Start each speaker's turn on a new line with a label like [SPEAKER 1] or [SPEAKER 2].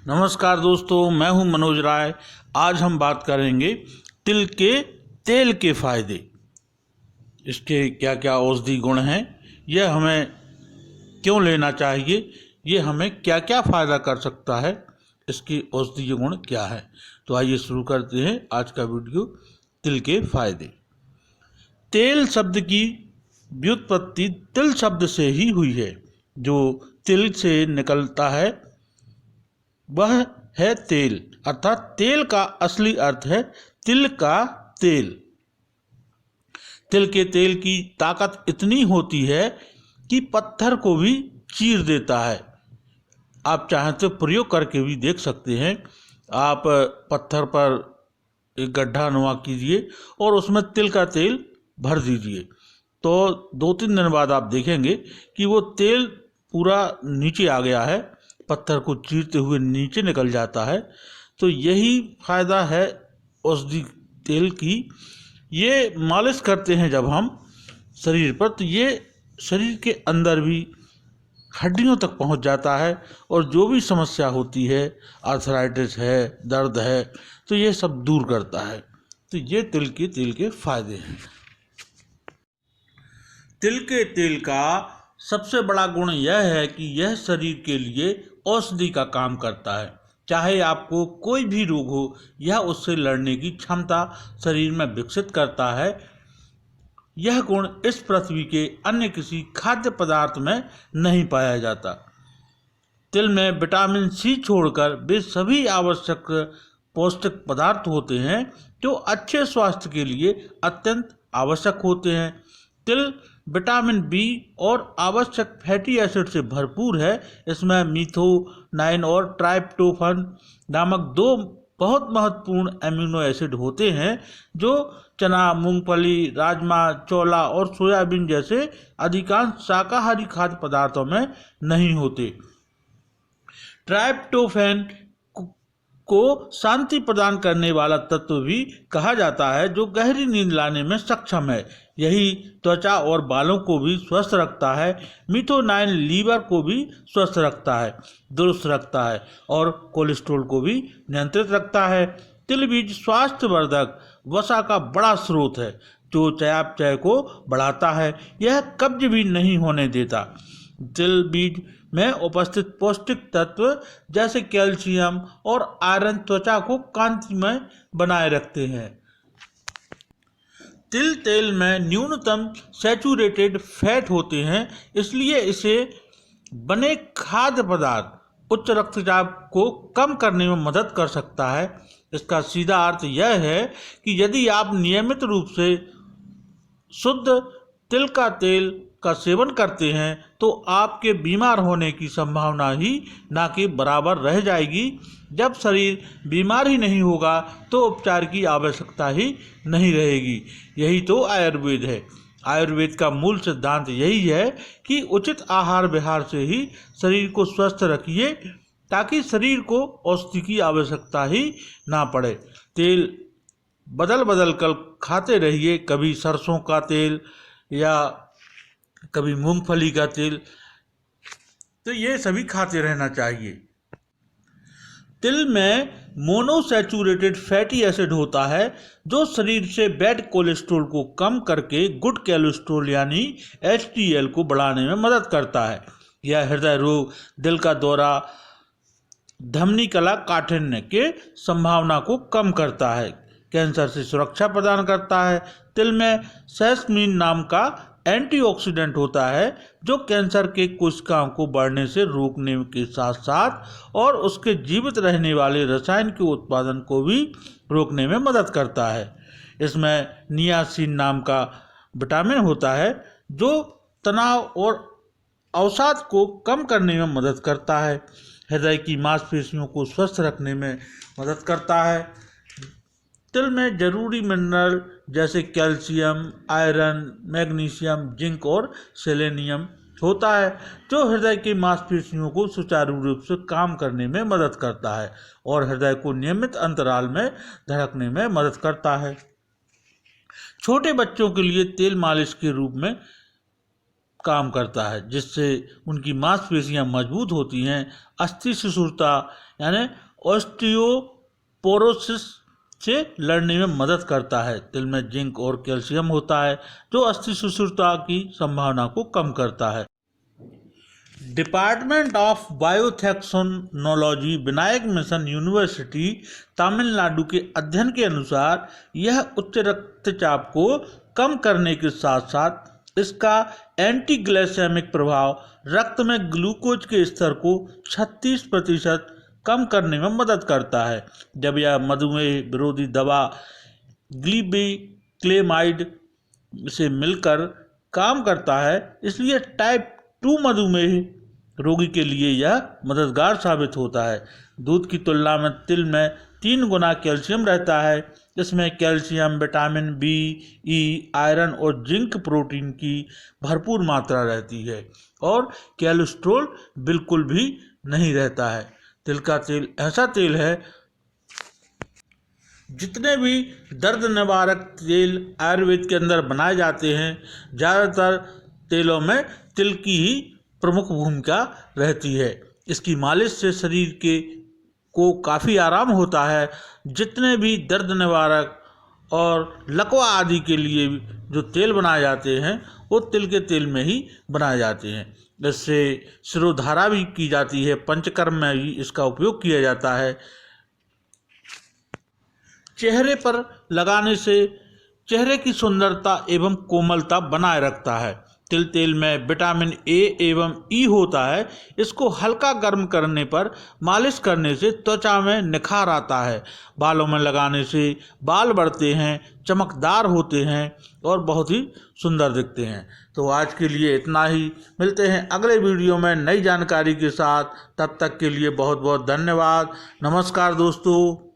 [SPEAKER 1] नमस्कार दोस्तों, मैं हूं मनोज राय। आज हम बात करेंगे तिल के तेल के फायदे। इसके क्या क्या औषधि गुण हैं, यह हमें क्यों लेना चाहिए, ये हमें क्या क्या फ़ायदा कर सकता है, इसकी औषधीय गुण क्या है। तो आइए शुरू करते हैं आज का वीडियो। तिल के फायदे। तेल शब्द की व्युत्पत्ति तिल शब्द से ही हुई है। जो तिल से निकलता है वह है तेल, अर्थात तेल का असली अर्थ है तिल का तेल। तिल के तेल की ताकत इतनी होती है कि पत्थर को भी चीर देता है। आप चाहें तो प्रयोग करके भी देख सकते हैं। आप पत्थर पर एक गड्ढा नुमा कीजिए और उसमें तिल का तेल भर दीजिए, तो 2-3 दिन बाद आप देखेंगे कि वो तेल पूरा नीचे आ गया है, पत्थर को चीरते हुए नीचे निकल जाता है। तो यही फायदा है औषधि तेल की। ये मालिश करते हैं जब हम शरीर पर, तो ये शरीर के अंदर भी हड्डियों तक पहुंच जाता है और जो भी समस्या होती है, आर्थराइटिस है, दर्द है, तो ये सब दूर करता है। तो ये तिल के तेल के फायदे हैं। तिल के तेल का सबसे बड़ा गुण यह है कि यह शरीर के लिए औषधि का काम करता है। चाहे आपको कोई भी रोग हो, यह उससे लड़ने की क्षमता शरीर में विकसित करता है। यह गुण इस पृथ्वी के अन्य किसी खाद्य पदार्थ में नहीं पाया जाता। तिल में विटामिन सी छोड़कर वे सभी आवश्यक पौष्टिक पदार्थ होते हैं जो अच्छे स्वास्थ्य के लिए अत्यंत आवश्यक होते हैं। तिल विटामिन बी और आवश्यक फैटी एसिड से भरपूर है। इसमें मीथोनाइन और ट्राइप्टोफन नामक 2 बहुत महत्वपूर्ण एमिनो एसिड होते हैं जो चना, मूंगफली, राजमा, चौला और सोयाबीन जैसे अधिकांश शाकाहारी खाद्य पदार्थों में नहीं होते। ट्राइप्टोफैन को शांति प्रदान करने वाला तत्व भी कहा जाता है, जो गहरी नींद लाने में सक्षम है। यही त्वचा और बालों को भी स्वस्थ रखता है। मीथोनाइन लीवर को भी स्वस्थ रखता है, दुरुस्त रखता है और कोलेस्ट्रॉल को भी नियंत्रित रखता है। तिल बीज स्वास्थ्यवर्धक वसा का बड़ा स्रोत है जो चयापचय को बढ़ाता है। यह कब्ज भी नहीं होने देता। तिल बीज में उपस्थित पौष्टिक तत्व जैसे कैल्शियम और आयरन त्वचा को कांतिमय बनाए रखते हैं। तिल तेल में न्यूनतम सैचुरेटेड फैट होते हैं, इसलिए इसे बने खाद्य पदार्थ उच्च रक्तचाप को कम करने में मदद कर सकता है। इसका सीधा अर्थ यह है कि यदि आप नियमित रूप से शुद्ध तिल का तेल का सेवन करते हैं तो आपके बीमार होने की संभावना ही ना के बराबर रह जाएगी। जब शरीर बीमार ही नहीं होगा तो उपचार की आवश्यकता ही नहीं रहेगी। यही तो आयुर्वेद है। आयुर्वेद का मूल सिद्धांत यही है कि उचित आहार विहार से ही शरीर को स्वस्थ रखिए, ताकि शरीर को औषधि की आवश्यकता ही ना पड़े। तेल बदल बदल कर खाते रहिए, कभी सरसों का तेल या कभी मूंगफली का तेल, तो ये सभी खाते रहना चाहिए। तिल में मोनोसैचुरेटेड फैटी एसिड होता है जो शरीर से बैड कोलेस्ट्रॉल को कम करके गुड कोलेस्ट्रॉल यानी HDL को बढ़ाने में मदद करता है। यह हृदय रोग, दिल का दौरा, धमनी कला काठिन्य के संभावना को कम करता है, कैंसर से सुरक्षा प्रदान करता है। तिल में सेसमिन नाम का एंटीऑक्सीडेंट होता है जो कैंसर के कोशिकाओं को बढ़ने से रोकने के साथ साथ और उसके जीवित रहने वाले रसायन के उत्पादन को भी रोकने में मदद करता है। इसमें नियासिन नाम का विटामिन होता है जो तनाव और अवसाद को कम करने में मदद करता है। हृदय की मांसपेशियों को स्वस्थ रखने में मदद करता है। तिल में जरूरी मिनरल जैसे कैल्शियम, आयरन, मैग्नीशियम, जिंक और सेलेनियम होता है जो हृदय की मांसपेशियों को सुचारू रूप से काम करने में मदद करता है और हृदय को नियमित अंतराल में धड़कने में मदद करता है। छोटे बच्चों के लिए तेल मालिश के रूप में काम करता है, जिससे उनकी मांसपेशियां मजबूत होती हैं। अस्थि शिशुरता यानी ऑस्टियोपोरोसिस से लड़ने में मदद करता है। तिल में जिंक और कैल्शियम होता है जो अस्थि शिशुरता की संभावना को कम करता है। Department of biotechnology Vinayaka mission university Tamil Nadu के अध्ययन के अनुसार यह उच्च रक्तचाप को कम करने के साथ साथ इसका एंटीग्लाइसेमिक प्रभाव रक्त में ग्लूकोज के स्तर को 36% कम करने में मदद करता है। जब यह मधुमेह विरोधी दवा ग्लिबिक्लेमाइड से मिलकर काम करता है, इसलिए टाइप 2 मधुमेह रोगी के लिए यह मददगार साबित होता है। दूध की तुलना में तिल में 3 गुना कैल्शियम रहता है। इसमें कैल्शियम, विटामिन बी, ई, आयरन और जिंक प्रोटीन की भरपूर मात्रा रहती है और कोलेस्ट्रॉल बिल्कुल भी नहीं रहता है। तिल का तेल ऐसा तेल है, जितने भी दर्द निवारक तेल आयुर्वेद के अंदर बनाए जाते हैं, ज़्यादातर तेलों में तिल की ही प्रमुख भूमिका रहती है। इसकी मालिश से शरीर को काफ़ी आराम होता है। जितने भी दर्द निवारक और लकवा आदि के लिए जो तेल बनाए जाते हैं वो तिल के तेल में ही बनाए जाते हैं। इससे शिरोधारा भी की जाती है, पंचकर्म में भी इसका उपयोग किया जाता है। चेहरे पर लगाने से चेहरे की सुंदरता एवं कोमलता बनाए रखता है। तिल तेल में विटामिन ए एवं ई होता है। इसको हल्का गर्म करने पर मालिश करने से त्वचा में निखार आता है। बालों में लगाने से बाल बढ़ते हैं, चमकदार होते हैं और बहुत ही सुंदर दिखते हैं। तो आज के लिए इतना ही। मिलते हैं अगले वीडियो में नई जानकारी के साथ। तब तक के लिए बहुत बहुत धन्यवाद। नमस्कार दोस्तों।